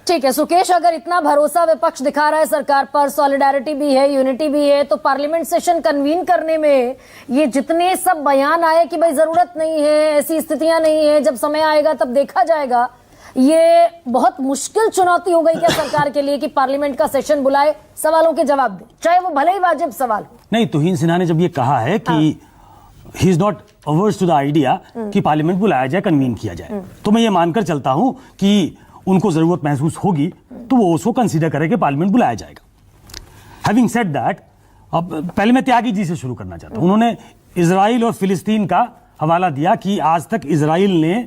ठीक है सुकेश, अगर इतना भरोसा विपक्ष दिखा रहा है सरकार पर, सॉलिडारिटी भी है, यूनिटी भी है, तो पार्लियामेंट सेशन कन्वीन करने में ये जितने सब बयान आए कि भाई जरूरत नहीं है, ऐसी स्थितियां नहीं है, जब समय आएगा तब देखा जाएगा, ये बहुत मुश्किल चुनौती हो गई क्या सरकार के लिए कि पार्लियामेंट का सेशन बुलाए, सवालों के जवाब दे, चाहे वो भले ही वाजिब सवाल हो। नहीं, तुहिन सिन्हा ने जब ये कहा है कि he is not averse to the idea कि पार्लियामेंट बुलाया जाए, कन्वीन किया जाए, तो मैं ये मानकर चलता हूं कि उनको जरूरत महसूस होगी तो वो उसको कंसीडर करें कि पार्लियामेंट बुलाया जाएगा। हैविंग सेड दैट, अब पहले मैं त्यागी जी से शुरू करना चाहता हूं। उन्होंने इजराइल और फिलिस्तीन का हवाला दिया कि आज तक इजराइल ने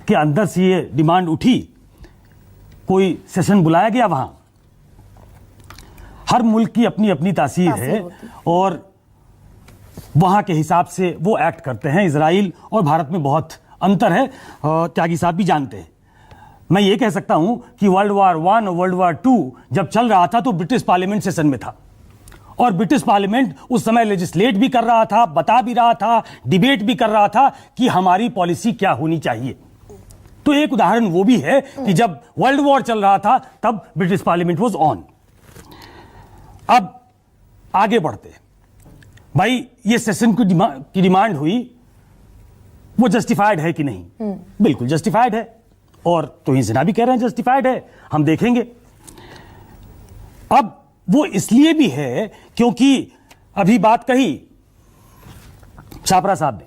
के अंदर से ये डिमांड उठी, कोई सेशन बुलाया गया वहां। हर मुल्क की अपनी अपनी तासीर है और वहां के हिसाब से वो एक्ट करते हैं। इजराइल और भारत में बहुत अंतर है, त्यागी साहब भी जानते हैं। मैं ये कह सकता हूं कि वर्ल्ड वार 1 और वर्ल्ड वार 2 जब चल रहा था तो ब्रिटिश पार्लियामेंट सेशन में था और ब्रिटिश पार्लियामेंट उस समय लेजिस्लेट भी कर रहा था, बता भी रहा था, डिबेट भी कर रहा था कि हमारी पॉलिसी क्या होनी चाहिए। तो एक उदाहरण वो भी है कि जब वर्ल्ड वॉर चल रहा था तब ब्रिटिश पार्लियामेंट वाज ऑन। अब आगे बढ़ते हैं भाई, ये सेशन की डिमांड हुई, वो जस्टिफाइड है कि नहीं? बिल्कुल जस्टिफाइड है और तुहिन सिन्हा भी कह रहे हैं जस्टिफाइड है, हम देखेंगे। अब वो इसलिए भी है क्योंकि अभी बात कही छापरा साहब ने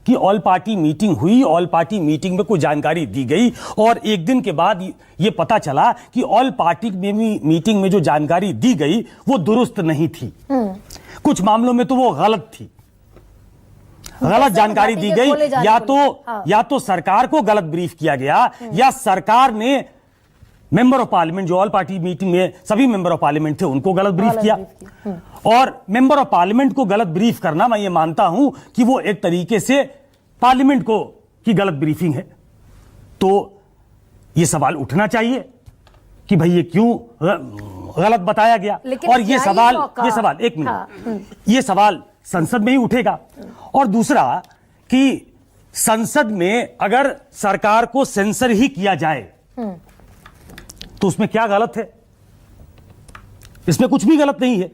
कि ऑल पार्टी मीटिंग हुई, ऑल पार्टी मीटिंग में कोई जानकारी दी गई और एक दिन के बाद ये पता चला कि ऑल पार्टी मीटिंग में जो जानकारी दी गई वो दुरुस्त नहीं थी। कुछ मामलों में तो वो गलत थी, गलत जानकारी दी गई, या तो सरकार को गलत ब्रीफ किया गया या सरकार ने मेंबर ऑफ पार्लियामेंट, जो ऑल पार्टी मीटिंग में सभी मेंबर ऑफ पार्लियामेंट थे, उनको गलत ब्रीफ किया। और मेंबर ऑफ पार्लियामेंट को गलत ब्रीफ करना, मैं ये मानता हूं कि वो एक तरीके से पार्लियामेंट को की गलत ब्रीफिंग है। तो ये सवाल उठना चाहिए कि भाई ये क्यों गलत बताया गया। और ये सवाल एक मिनट, ये सवाल संसद में ही उठेगा। और दूसरा कि संसद में अगर सरकार को सेंसर ही किया जाए तो उसमें क्या गलत है? इसमें कुछ भी गलत नहीं है।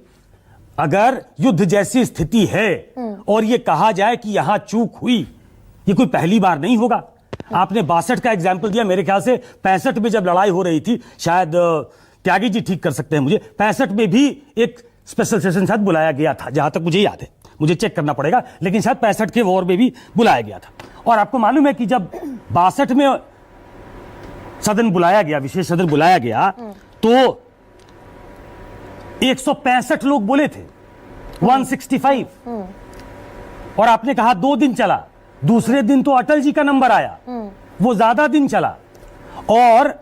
अगर युद्ध जैसी स्थिति है और यह कहा जाए कि यहां चूक हुई, यह कोई पहली बार नहीं होगा। आपने 62 का एग्जाम्पल दिया, मेरे ख्याल से 65 में जब लड़ाई हो रही थी, शायद त्यागी जी ठीक कर सकते हैं मुझे, 65 में भी एक स्पेशल सेशन शायद बुलाया गया था, जहां तक मुझे याद है, मुझे चेक करना पड़ेगा, लेकिन शायद 65 के वॉर में भी बुलाया गया था। और आपको मालूम है कि जब 62 में सदन बुलाया गया, विशेष सदन बुलाया गया, तो 165 लोग बोले थे, 165। और आपने कहा 2 दिन चला, दूसरे दिन तो अटल जी का नंबर आया, वो ज्यादा दिन चला। और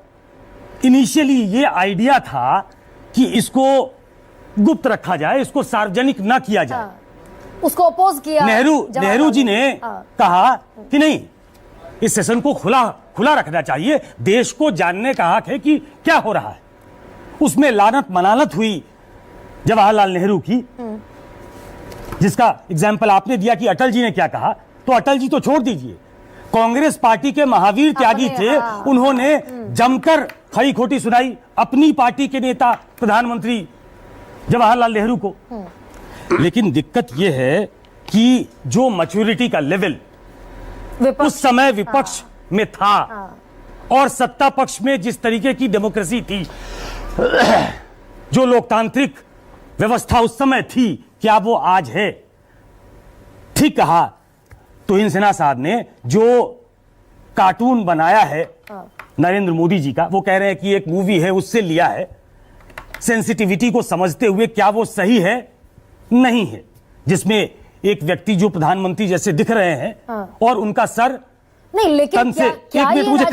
इनिशियली ये आइडिया था कि इसको गुप्त रखा जाए, इसको सार्वजनिक ना किया जाए। उसको अपोज किया नेहरू जी ने कहा कि नहीं, इस सेशन को खुला रखना चाहिए, देश को जानने का हक है कि क्या हो रहा है। उसमें लानत मनानत हुई जवाहरलाल नेहरू की, जिसका एग्जाम्पल आपने दिया कि अटल जी ने क्या कहा। तो अटल जी तो छोड़ दीजिए, कांग्रेस पार्टी के महावीर त्यागी थे, उन्होंने जमकर खरी खोटी सुनाई अपनी पार्टी के नेता प्रधानमंत्री जवाहरलाल नेहरू को। लेकिन दिक्कत यह है कि जो मैच्योरिटी का लेवल उस समय विपक्ष में था और सत्ता पक्ष में जिस तरीके की डेमोक्रेसी थी, जो लोकतांत्रिक व्यवस्था उस समय थी, क्या वो आज है? ठीक कहा तुहिन सिन्हा साहब ने, जो कार्टून बनाया है नरेंद्र मोदी जी का, वो कह रहे हैं कि एक मूवी है उससे लिया है। सेंसिटिविटी को समझते हुए क्या वो सही है? नहीं है। जिसमें एक व्यक्ति जो प्रधानमंत्री जैसे दिख रहे हैं और उनका सर नहीं, लेकिन एक मिनट मुझे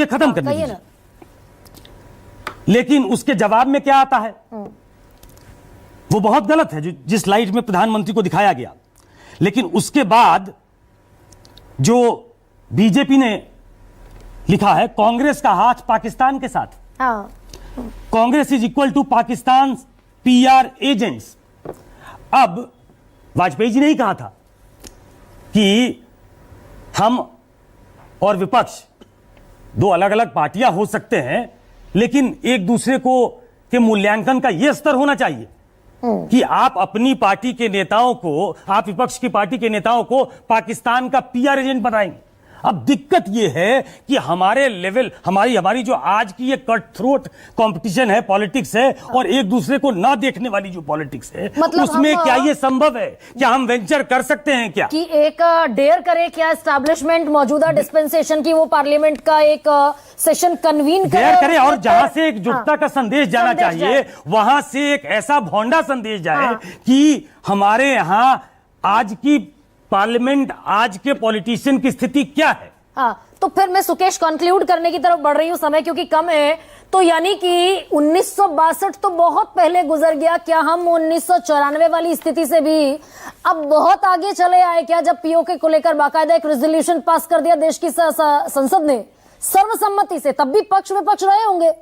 खत्म करने दीजिए। लेकिन उसके जवाब में क्या आता है वो बहुत गलत है, जिस लाइट में प्रधानमंत्री को दिखाया गया। लेकिन उसके बाद जो बीजेपी ने लिखा है, कांग्रेस का हाथ पाकिस्तान के साथ, Congress is equal to Pakistan PR agents. अब वाजपेयी जी ने ही कहा था कि हम और विपक्ष दो अलग अलग पार्टियां हो सकते हैं, लेकिन एक दूसरे को के मूल्यांकन का यह स्तर होना चाहिए कि आप अपनी पार्टी के नेताओं को, आप विपक्ष की पार्टी के नेताओं को पाकिस्तान का पीआर एजेंट बनाएंगे। अब दिक्कत यह है कि हमारे लेवल, हमारी जो आज की ये कट थ्रोट कंपटीशन है, पॉलिटिक्स है, और एक दूसरे को ना देखने वाली जो पॉलिटिक्स है, मतलब उसमें क्या ये संभव है? क्या हम वेंचर कर सकते हैं क्या कि एक डेयर करे क्या एस्टैब्लिशमेंट मौजूदा डिस्पेंसेशन की वो पार्लियामेंट का एक सेशन कन्वीन करे और जहां से एक एकजुटता का संदेश जाना चाहिए, वहां से एक ऐसा भोंडा संदेश जाए कि हमारे यहां आज की पार्लियामेंट, आज के पॉलिटिशियन की स्थिति क्या है। हाँ, तो फिर मैं सुकेश कंक्लूड करने की तरफ बढ़ रही हूं, समय क्योंकि कम है। तो यानी कि 1962 तो बहुत पहले गुजर गया, क्या हम 1994 वाली स्थिति से भी अब बहुत आगे चले आए क्या, जब पीओके को लेकर बाकायदा एक रेजोल्यूशन पास कर दिया देश की संसद ने सर्वसम्मति से? तब भी पक्ष विपक्ष रहे होंगे,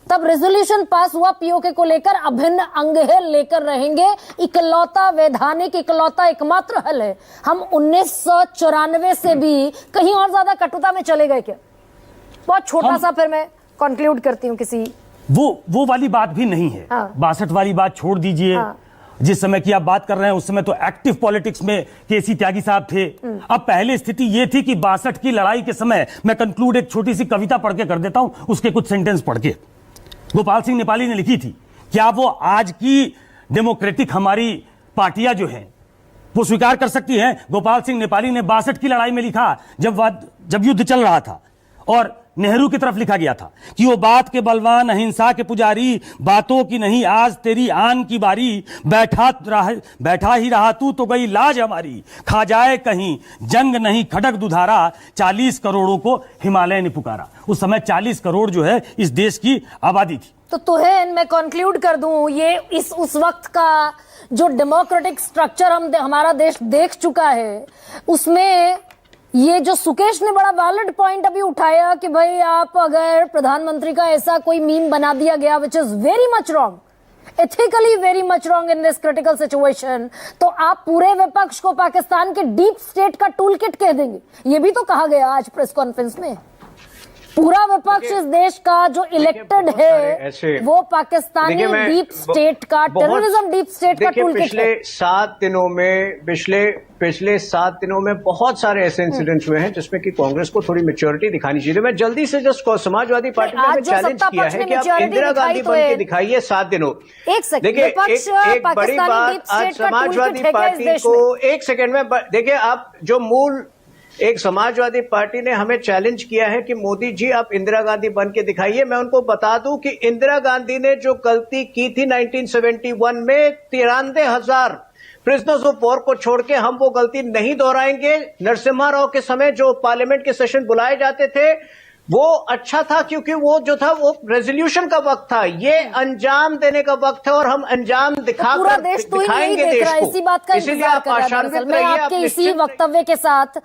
तब रेजोल्यूशन पास हुआ पीओके को लेकर, अभिन्न अंग है, लेकर रहेंगे, इकलौता वैधानिक, इकलौता एकमात्र हल है। हम 1994 से भी कहीं और ज्यादा कटुता में चले गए क्या? बहुत छोटा सा फिर मैं कंक्लूड करती हूँ किसी वो वाली बात भी नहीं है। 62 वाली बात छोड़ दीजिए। जिस समय की आप बात कर रहे हैं उस समय तो एक्टिव पॉलिटिक्स में केसी त्यागी साहब थे। अब पहले स्थिति यह थी कि 62 की लड़ाई के समय, मैं कंक्लूड एक छोटी सी कविता पढ़ के कर देता हूं, उसके कुछ सेंटेंस पढ़ के, गोपाल सिंह नेपाली ने लिखी थी। क्या वो आज की डेमोक्रेटिक हमारी पार्टियां जो हैं वो स्वीकार कर सकती हैं? गोपाल सिंह नेपाली ने 62 की लड़ाई में लिखा, जब युद्ध चल रहा था और नेहरू की तरफ लिखा गया था कि वो बात के बलवान, अहिंसा के पुजारी, बातों की नहीं आज तेरी आन की बारी, बैठा ही रहा तू तो गई लाज हमारी, खा जाए कहीं जंग नहीं खड़क दुधारा, 40 करोड़ों को हिमालय ने पुकारा। उस समय 40 करोड़ जो है इस देश की आबादी थी। तो तुहेन मैं कंक्लूड कर दूं, ये उस वक्त का जो डेमोक्रेटिक स्ट्रक्चर हमारा देश देख चुका है, उसमें ये जो सुकेश ने बड़ा वैलिड पॉइंट अभी उठाया कि भाई आप अगर प्रधानमंत्री का ऐसा कोई मीम बना दिया गया which is very much wrong, ethically very much wrong in this critical situation, तो आप पूरे विपक्ष को पाकिस्तान के डीप स्टेट का टूल किट कह देंगे। ये भी तो कहा गया आज प्रेस कॉन्फ्रेंस में। पूरा विपक्ष इस देश का जो इलेक्टेड है वो पाकिस्तानी डीप स्टेट का, टेररिज्म डीप स्टेट का टूल किट है। पिछले 7 दिनों में बहुत सारे ऐसे इंसिडेंट्स हुए हैं जिसमें कि कांग्रेस को थोड़ी मैच्योरिटी दिखानी चाहिए। मैं जल्दी से जस्ट समाजवादी पार्टी ने चैलेंज किया है कि आप इंदिरा गांधी बन के दिखाइए 7 दिनों। देखिए एक बड़ी बात, आज समाजवादी पार्टी को, एक सेकेंड में देखिए, आप जो मूल एक समाजवादी पार्टी ने हमें चैलेंज किया है कि मोदी जी आप इंदिरा गांधी बन के दिखाइए। मैं उनको बता दूं कि इंदिरा गांधी ने जो गलती की थी 1971 में, 93,000 प्रिजनर्स ऑफ वॉर को छोड़ के, हम वो गलती नहीं दोहराएंगे। नरसिम्हा राव के समय जो पार्लियामेंट के सेशन बुलाए जाते थे वो अच्छा था, क्योंकि वो जो था वो रेजोल्यूशन का वक्त था। ये अंजाम देने का वक्त है और हम अंजाम दिखाकर दिखाएंगे देश को। इसी बात का इंतजार कर रहा है। मैं आपके इसी वक्तव्य के साथ